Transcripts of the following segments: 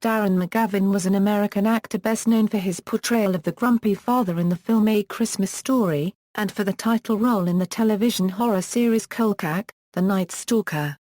Darren McGavin was an American actor best known for his portrayal of the grumpy father in the film A Christmas Story, and for the title role in the television horror series Kolchak, The Night Stalker.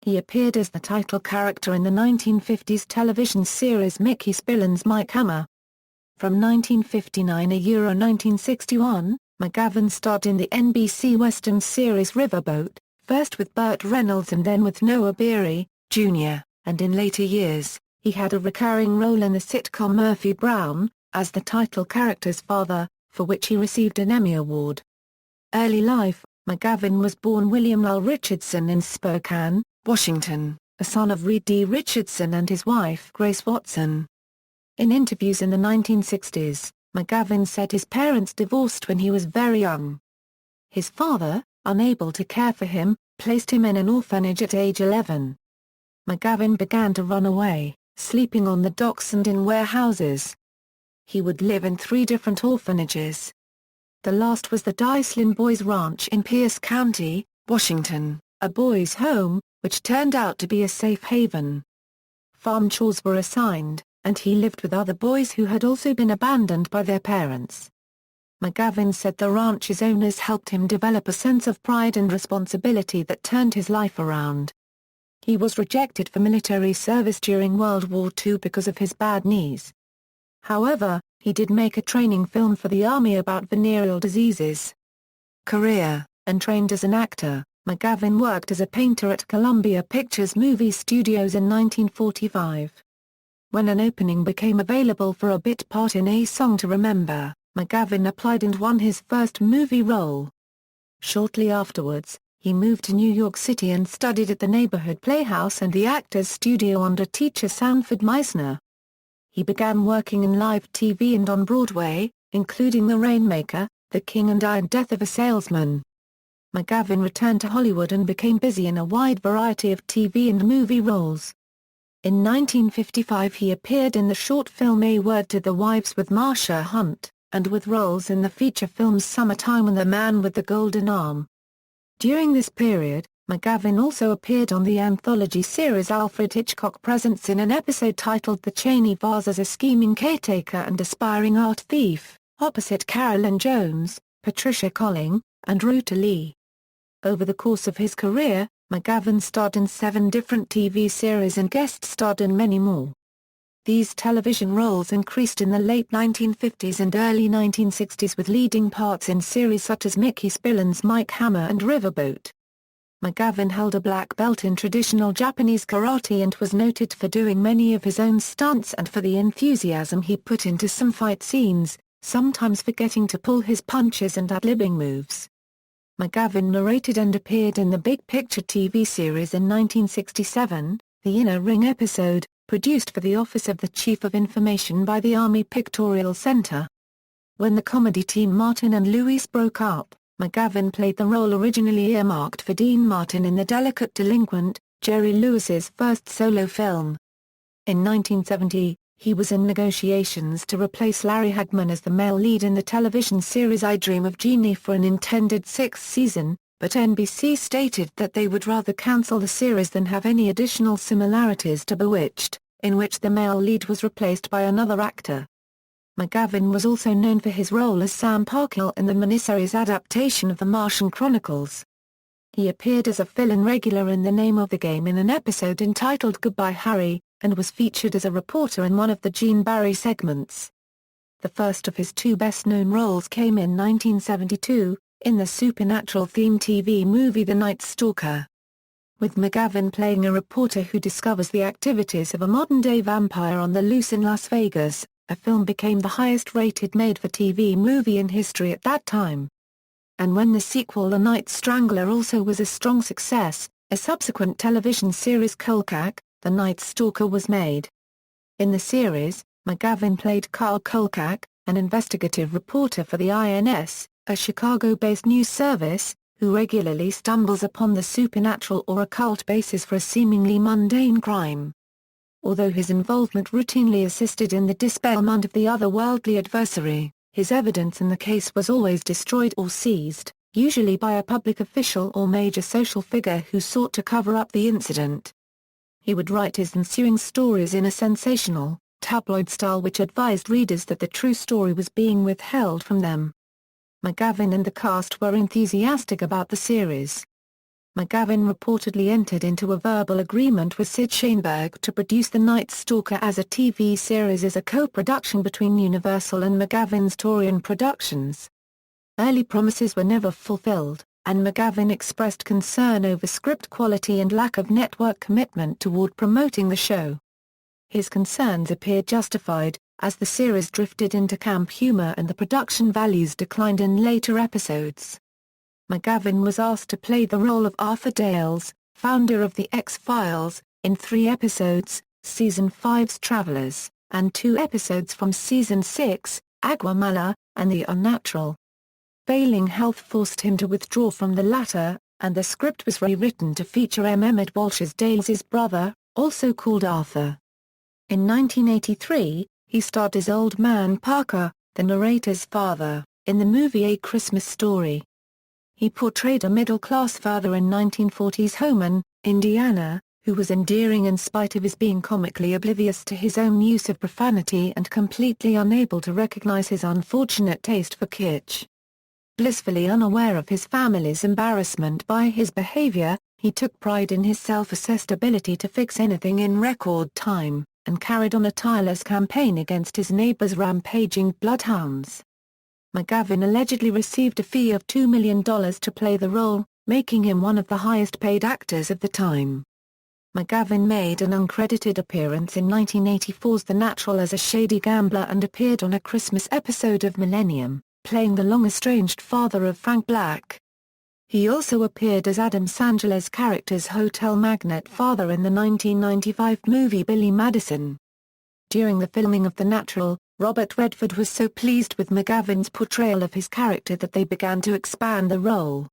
He appeared as the title character in the 1950s television series Mickey Spillane's Mike Hammer. From 1959 to 1961, McGavin starred in the NBC Western series Riverboat, first with Burt Reynolds and then with Noah Beery, Jr., and in later years, he had a recurring role in the sitcom Murphy Brown, as the title character's father, for which he received an Emmy Award. Early life: McGavin was born William Lowell Richardson in Spokane, Washington, a son of Reed D. Richardson and his wife Grace Watson. In interviews in the 1960s, McGavin said his parents divorced when he was very young. His father, unable to care for him, placed him in an orphanage at age 11. McGavin began to run away, sleeping on the docks and in warehouses. He would live in 3 different orphanages. The last was the Dicelin Boys Ranch in Pierce County, Washington, a boys' home, which turned out to be a safe haven. Farm chores were assigned, and he lived with other boys who had also been abandoned by their parents. McGavin said the ranch's owners helped him develop a sense of pride and responsibility that turned his life around. He was rejected for military service during World War II because of his bad knees. However, he did make a training film for the Army about venereal diseases. Career: and trained as an actor, McGavin worked as a painter at Columbia Pictures movie studios in 1945. When an opening became available for a bit part in A Song to Remember, McGavin applied and won his first movie role. Shortly afterwards, he moved to New York City and studied at the neighborhood playhouse and the Actors Studio under teacher Sanford Meisner. He began working in live TV and on Broadway, including The Rainmaker, The King and I and Death of a Salesman. McGavin returned to Hollywood and became busy in a wide variety of TV and movie roles. In 1955 he appeared in the short film A Word to the Wives with Marsha Hunt, and with roles in the feature films Summertime and The Man with the Golden Arm. During this period, McGavin also appeared on the anthology series Alfred Hitchcock Presents in an episode titled The Cheney Vase as a scheming caretaker and aspiring art thief, opposite Carolyn Jones, Patricia Colling, and Ruta Lee. Over the course of his career, McGavin starred in 7 different TV series and guest-starred in many more. These television roles increased in the late 1950s and early 1960s with leading parts in series such as Mickey Spillane's Mike Hammer and Riverboat. McGavin held a black belt in traditional Japanese karate and was noted for doing many of his own stunts and for the enthusiasm he put into some fight scenes, sometimes forgetting to pull his punches and ad-libbing moves. McGavin narrated and appeared in the Big Picture TV series in 1967, the Inner Ring episode, produced for the Office of the Chief of Information by the Army Pictorial Center. When the comedy team Martin and Lewis broke up, McGavin played the role originally earmarked for Dean Martin in The Delicate Delinquent, Jerry Lewis's first solo film. In 1970, he was in negotiations to replace Larry Hagman as the male lead in the television series I Dream of Jeannie for an intended 6th season, but NBC stated that they would rather cancel the series than have any additional similarities to Bewitched, in which the male lead was replaced by another actor. McGavin was also known for his role as Sam Parkhill in the miniseries adaptation of The Martian Chronicles. He appeared as a fill-in regular in The Name of the Game in an episode entitled Goodbye Harry, and was featured as a reporter in one of the Gene Barry segments. The first of his 2 best-known roles came in 1972, in the supernatural-themed TV movie The Night Stalker. With McGavin playing a reporter who discovers the activities of a modern-day vampire on the loose in Las Vegas, the film became the highest-rated made-for-TV movie in history at that time. And when the sequel The Night Strangler also was a strong success, a subsequent television series Kolchak, The Night Stalker was made. In the series, McGavin played Carl Kolchak, an investigative reporter for the INS, a Chicago-based news service, who regularly stumbles upon the supernatural or occult basis for a seemingly mundane crime. Although his involvement routinely assisted in the dispelment of the otherworldly adversary, his evidence in the case was always destroyed or seized, usually by a public official or major social figure who sought to cover up the incident. He would write his ensuing stories in a sensational, tabloid style which advised readers that the true story was being withheld from them. McGavin and the cast were enthusiastic about the series. McGavin reportedly entered into a verbal agreement with Sid Sheinberg to produce The Night Stalker as a TV series as a co-production between Universal and McGavin's Taurian Productions. Early promises were never fulfilled, and McGavin expressed concern over script quality and lack of network commitment toward promoting the show. His concerns appeared justified, as the series drifted into camp humor and the production values declined in later episodes. McGavin was asked to play the role of Arthur Dales, founder of The X-Files, in 3 episodes, Season 5's Travelers, and 2 episodes from Season 6, Aguamala, and The Unnatural. Failing health forced him to withdraw from the latter, and the script was rewritten to feature M. Emmett Walsh as Dales's brother, also called Arthur. In 1983, he starred as Old Man Parker, the narrator's father, in the movie A Christmas Story. He portrayed a middle-class father in 1940s Homan, Indiana, who was endearing in spite of his being comically oblivious to his own use of profanity and completely unable to recognize his unfortunate taste for kitsch. Blissfully unaware of his family's embarrassment by his behavior, he took pride in his self-assessed ability to fix anything in record time, and carried on a tireless campaign against his neighbor's rampaging bloodhounds. McGavin allegedly received a fee of $2 million to play the role, making him one of the highest-paid actors of the time. McGavin made an uncredited appearance in 1984's The Natural as a shady gambler and appeared on a Christmas episode of Millennium, playing the long-estranged father of Frank Black. He also appeared as Adam Sandler's character's hotel magnate father in the 1995 movie Billy Madison. During the filming of The Natural, Robert Redford was so pleased with McGavin's portrayal of his character that they began to expand the role.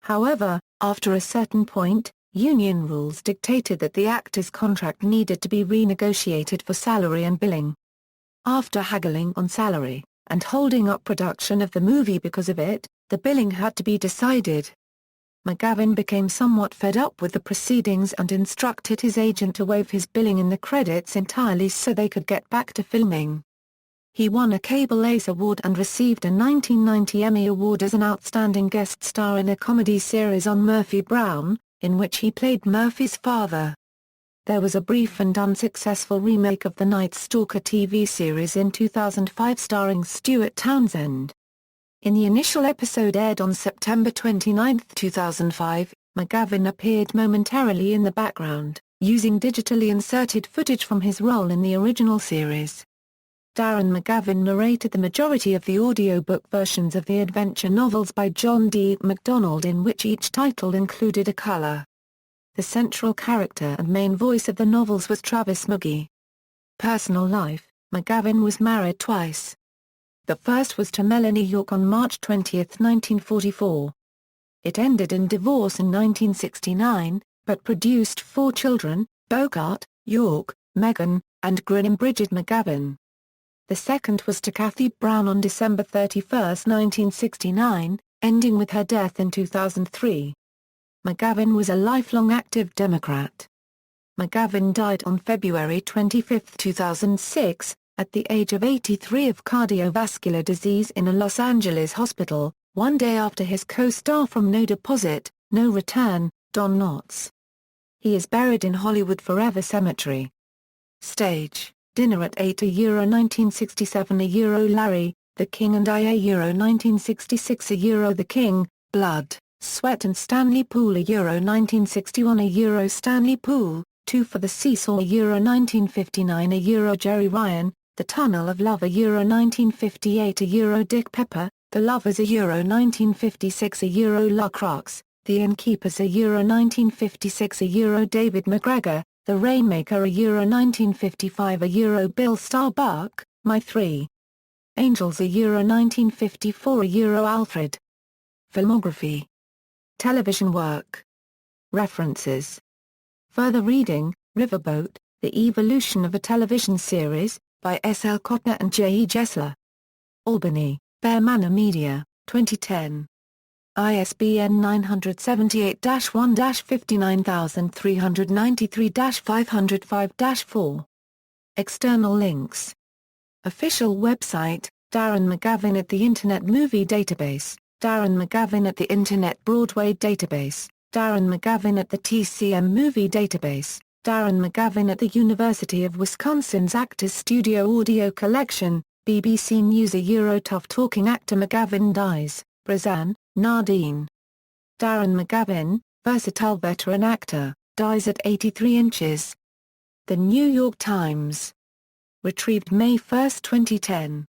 However, after a certain point, union rules dictated that the actor's contract needed to be renegotiated for salary and billing. After haggling on salary, and holding up production of the movie because of it, the billing had to be decided. McGavin became somewhat fed up with the proceedings and instructed his agent to waive his billing in the credits entirely so they could get back to filming. He won a Cable Ace Award and received a 1990 Emmy Award as an outstanding guest star in a comedy series on Murphy Brown, in which he played Murphy's father. There was a brief and unsuccessful remake of the Night Stalker TV series in 2005 starring Stuart Townsend. In the initial episode aired on September 29, 2005, McGavin appeared momentarily in the background, using digitally inserted footage from his role in the original series. Darren McGavin narrated the majority of the audiobook versions of the adventure novels by John D. MacDonald, in which each title included a color. The central character and main voice of the novels was Travis Moogie. Personal life: McGavin was married twice. The first was to Melanie York on March 20, 1944. It ended in divorce in 1969, but produced 4 children: Bogart, York, Megan, and Grin Bridget McGavin. The second was to Kathy Brown on December 31, 1969, ending with her death in 2003. McGavin was a lifelong active Democrat. McGavin died on February 25, 2006, at the age of 83 of cardiovascular disease in a Los Angeles hospital, one day after his co-star from No Deposit, No Return, Don Knotts. He is buried in Hollywood Forever Cemetery. Stage: Dinner at 8 Euro 1967 Euro Larry, The King and I Euro 1966 Euro The King, Blood, Sweat and Stanley Pool Euro 1961 Euro Stanley Pool, 2 for the Seesaw Euro 1959 Euro Jerry Ryan, The Tunnel of Love Euro 1958 Euro Dick Pepper, The Lovers Euro 1956 Euro La Crux, The Innkeepers Euro 1956 Euro David McGregor, The Rainmaker Euro 1955 Euro Bill Starbuck, My 3. Angels Euro 1954 Euro Alfred. Filmography. Television work. References. Further reading: Riverboat, The Evolution of a Television Series, by S. L. Kotner and J. E. Jessler. Albany, Bear Manor Media, 2010. ISBN 978-1-59393-505-4. External links. Official website, Darren McGavin at the Internet Movie Database, Darren McGavin at the Internet Broadway Database, Darren McGavin at the TCM Movie Database, Darren McGavin at the University of Wisconsin's Actors Studio Audio Collection, BBC News. A Eurotough talking actor McGavin dies, Brazan, Nardine. Darren McGavin, versatile veteran actor, dies at 83 inches. The New York Times. Retrieved May 1, 2010.